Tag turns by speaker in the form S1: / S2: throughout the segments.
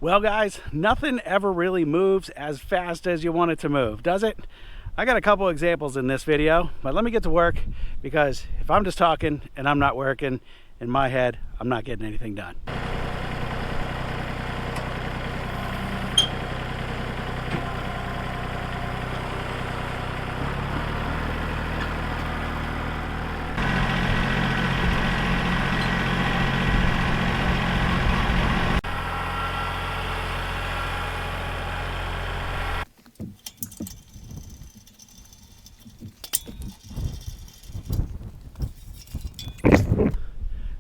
S1: Well guys, nothing ever really moves as fast as you want it to move, does it? I got a couple examples in this video, but let me get to work, because if I'm just talking and I'm not working, in my head, I'm not getting anything done.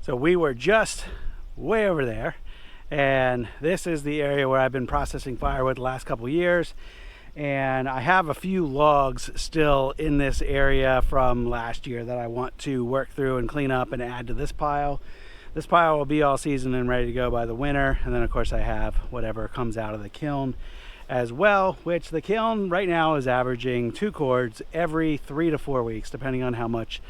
S1: So we were just way over there, and this is the area where I've been processing firewood the last couple years, and I have a few logs still in this area from last year that I want to work through and clean up and add to this pile. This pile will be all seasoned and ready to go by the winter, and then of course I have whatever comes out of the kiln as well, which the kiln right now is averaging 2 cords every 3 to 4 weeks, depending on how much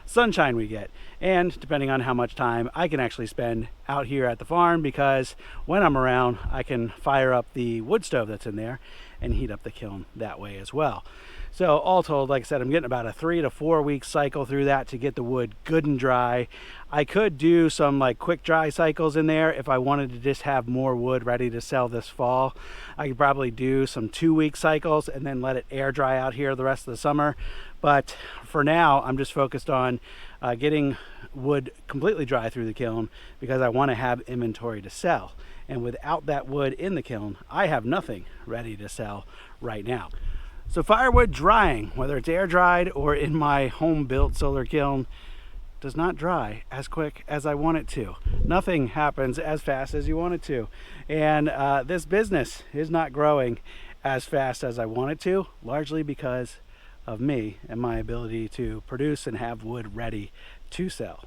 S1: sunshine we get and depending on how much time I can actually spend out here at the farm, because when I'm around I can fire up the wood stove that's in there and heat up the kiln that way as well. So all told, like I said, I'm getting about a 3 to 4 week cycle through that to get the wood good and dry. I could do some like quick dry cycles in there if I wanted to just have more wood ready to sell this fall. I could probably do some 2-week cycles and then let it air dry out here the rest of the summer. But for now, I'm just focused on getting wood completely dry through the kiln, because I want to have inventory to sell. And without that wood in the kiln, I have nothing ready to sell right now. So firewood drying, whether it's air dried or in my home built solar kiln, does not dry as quick as I want it to. Nothing happens as fast as you want it to. And this business is not growing as fast as I want it to, largely because of me and my ability to produce and have wood ready to sell.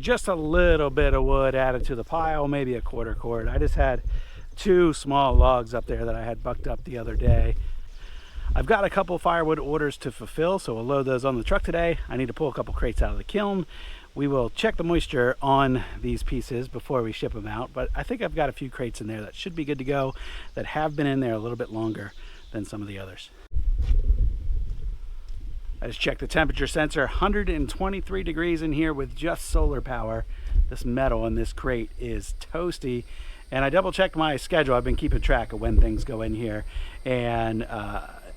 S1: Just a little bit of wood added to the pile, maybe a 1/4 cord. I just had 2 small logs up there that I had bucked up the other day. I've got a couple firewood orders to fulfill, so we'll load those on the truck today. I need to pull a couple crates out of the kiln. We will check the moisture on these pieces before we ship them out, but I think I've got a few crates in there that should be good to go, that have been in there a little bit longer than some of the others. I just checked the temperature sensor, 123 degrees in here with just solar power. This metal in this crate is toasty. And I double checked my schedule. I've been keeping track of when things go in here. And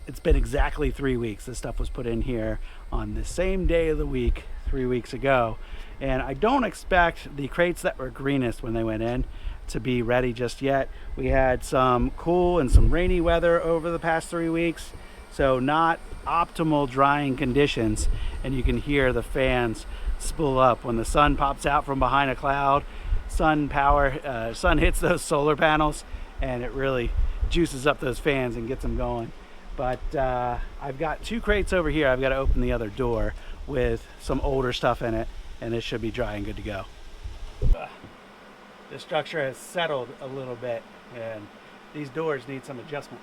S1: it's been exactly 3 weeks. This stuff was put in here on the same day of the week 3 weeks ago. And I don't expect the crates that were greenest when they went in to be ready just yet. We had some cool and some rainy weather over the past 3 weeks. So not optimal drying conditions, and you can hear the fans spool up when the sun pops out from behind a cloud. sun power. Sun hits those solar panels and it really juices up those fans and gets them going. But I've got 2 crates over here. I've got to open the other door with some older stuff in it, and it should be dry and good to go. The structure has settled a little bit, and these doors need some adjustment.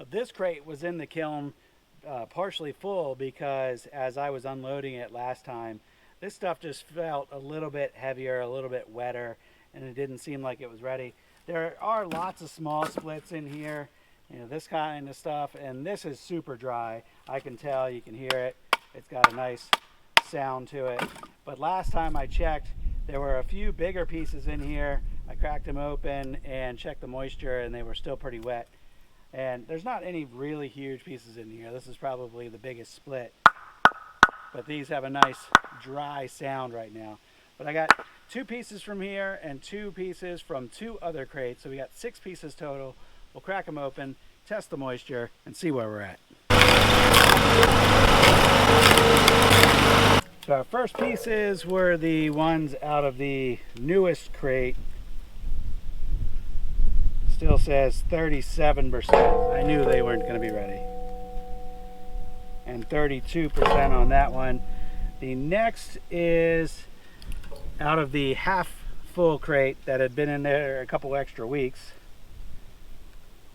S1: This crate was in the kiln partially full because as I was unloading it last time, this stuff just felt a little bit heavier, a little bit wetter, and it didn't seem like it was ready. There are lots of small splits in here, you know, this kind of stuff, and this is super dry. I can tell, you can hear it. It's got a nice sound to it. But last time I checked, there were a few bigger pieces in here. I cracked them open and checked the moisture, and they were still pretty wet. And there's not any really huge pieces in here. This is probably the biggest split. But these have a nice dry sound right now. But I got 2 pieces from here and 2 pieces from 2 other crates. So we got 6 pieces total. We'll crack them open, test the moisture, and see where we're at. So our first pieces were the ones out of the newest crate. Still says 37%. I knew they weren't going to be ready. And 32% on that one. The next is out of the half full crate that had been in there a couple extra weeks.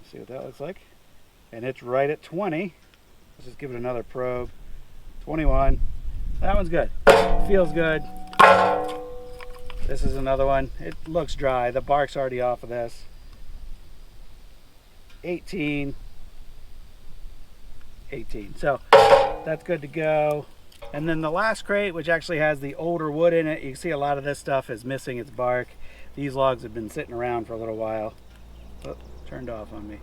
S1: Let's see what that looks like. And it's right at 20. Let's just give it another probe. 21. That one's good. Feels good. This is another one. It looks dry. The bark's already off of this. 18. So that's good to go. And then the last crate, which actually has the older wood in it, you can see a lot of this stuff is missing its bark. These logs have been sitting around for a little while. Oh, turned off on me.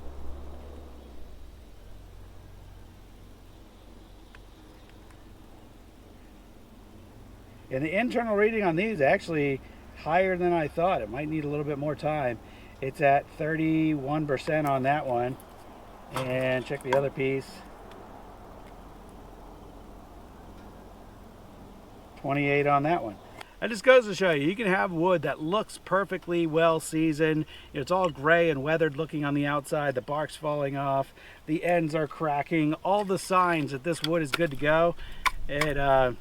S1: And the internal reading on these actually higher than I thought. It might need a little bit more time. It's at 31% on that one. And check the other piece. 28 on that one. That just goes to show you, you can have wood that looks perfectly well seasoned. It's all gray and weathered looking on the outside. The bark's falling off. The ends are cracking. All the signs that this wood is good to go. It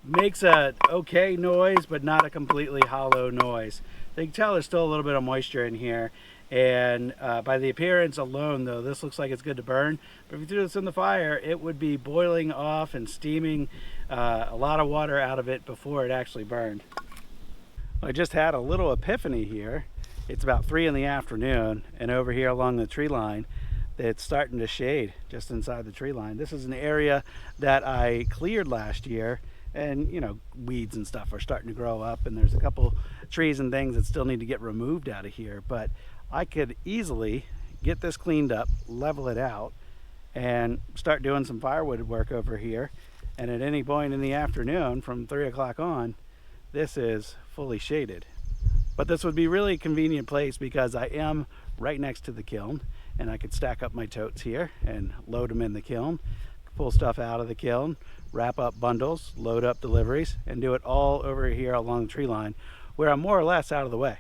S1: makes a okay noise, but not a completely hollow noise. So you can tell there's still a little bit of moisture in here. And by the appearance alone, though, this looks like it's good to burn. But if you threw this in the fire, it would be boiling off and steaming a lot of water out of it before it actually burned. I just had a little epiphany here. It's about 3 in the afternoon, and over here along the tree line, it's starting to shade just inside the tree line. This is an area that I cleared last year, and you know, weeds and stuff are starting to grow up, and there's a couple trees and things that still need to get removed out of here. But I could easily get this cleaned up, level it out, and start doing some firewood work over here. And at any point in the afternoon from 3 o'clock on, this is fully shaded. But this would be really a convenient place because I am right next to the kiln, and I could stack up my totes here and load them in the kiln, pull stuff out of the kiln, wrap up bundles, load up deliveries, and do it all over here along the tree line where I'm more or less out of the way.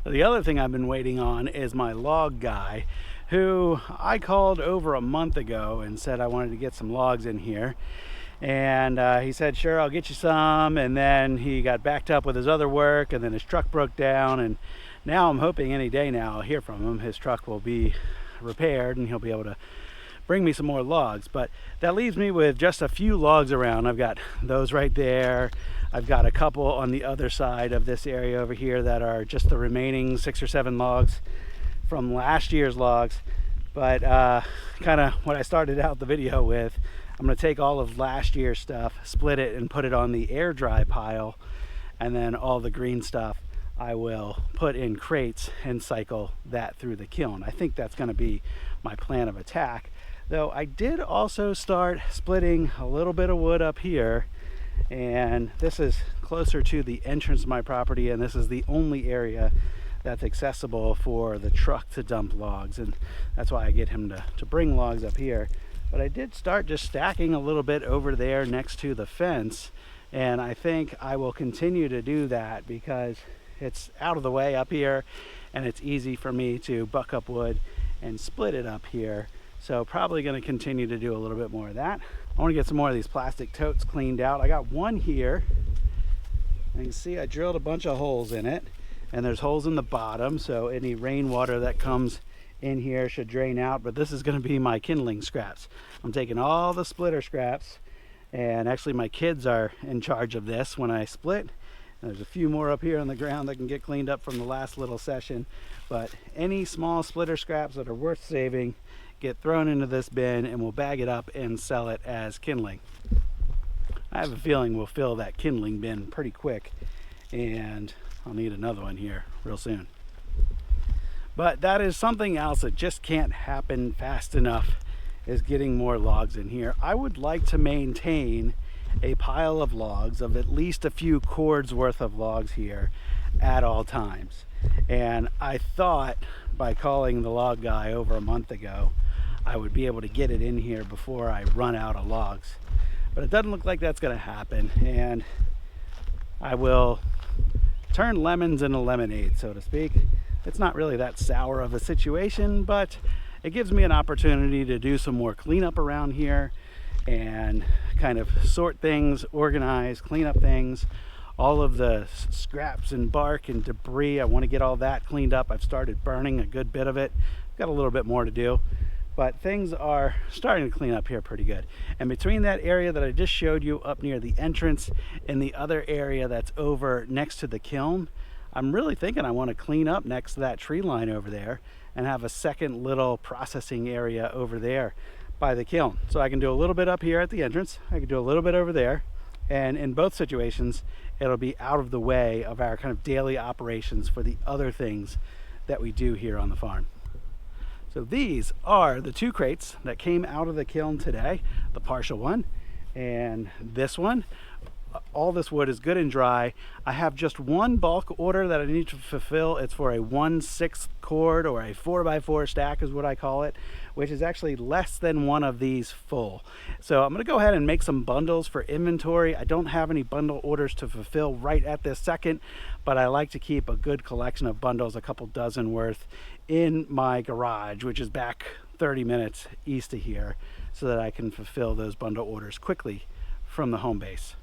S1: The other thing I've been waiting on is my log guy, who I called over a month ago and said I wanted to get some logs in here. And he said, sure, I'll get you some. And then he got backed up with his other work, and then his truck broke down. And now I'm hoping any day now I'll hear from him. His truck will be repaired and he'll be able to bring me some more logs. But that leaves me with just a few logs around. I've got those right there. I've got a couple on the other side of this area over here that are just the remaining 6 or 7 logs from last year's logs. But kind of what I started out the video with, I'm going to take all of last year's stuff, split it, and put it on the air dry pile, and then all the green stuff I will put in crates and cycle that through the kiln. I think that's going to be my plan of attack. Though I did also start splitting a little bit of wood up here, and this is closer to the entrance of my property, and this is the only area that's accessible for the truck to dump logs, and that's why I get him to bring logs up here. But I did start just stacking a little bit over there next to the fence, and I think I will continue to do that because it's out of the way up here and it's easy for me to buck up wood and split it up here. So probably going to continue to do a little bit more of that. I want to get some more of these plastic totes cleaned out. I got one here, and you can see I drilled a bunch of holes in it, and there's holes in the bottom, so any rainwater that comes in here should drain out. But this is going to be my kindling scraps. I'm taking all the splitter scraps, and actually my kids are in charge of this when I split. And there's a few more up here on the ground that can get cleaned up from the last little session, but any small splitter scraps that are worth saving get thrown into this bin, and we'll bag it up and sell it as kindling. I have a feeling we'll fill that kindling bin pretty quick, and I'll need another one here real soon. But that is something else that just can't happen fast enough, is getting more logs in here. I would like to maintain a pile of logs, of at least a few cords worth of logs here at all times. And I thought by calling the log guy over a month ago, I would be able to get it in here before I run out of logs. But it doesn't look like that's going to happen, and I will turn lemons into lemonade, so to speak. It's not really that sour of a situation, but it gives me an opportunity to do some more cleanup around here and kind of sort things, organize, clean up things. All of the scraps and bark and debris, I want to get all that cleaned up. I've started burning a good bit of it. Got a little bit more to do, but things are starting to clean up here pretty good. And between that area that I just showed you up near the entrance and the other area that's over next to the kiln, I'm really thinking I want to clean up next to that tree line over there and have a second little processing area over there by the kiln. So I can do a little bit up here at the entrance, I can do a little bit over there, and in both situations it'll be out of the way of our kind of daily operations for the other things that we do here on the farm. So these are the 2 crates that came out of the kiln today, the partial one and this one. All this wood is good and dry. I have just one bulk order that I need to fulfill. It's for a 1/6 cord, or a 4x4 stack is what I call it, which is actually less than one of these full. So I'm going to go ahead and make some bundles for inventory. I don't have any bundle orders to fulfill right at this second, but I like to keep a good collection of bundles, a couple dozen worth, in my garage, which is back 30 minutes east of here, so that I can fulfill those bundle orders quickly from the home base.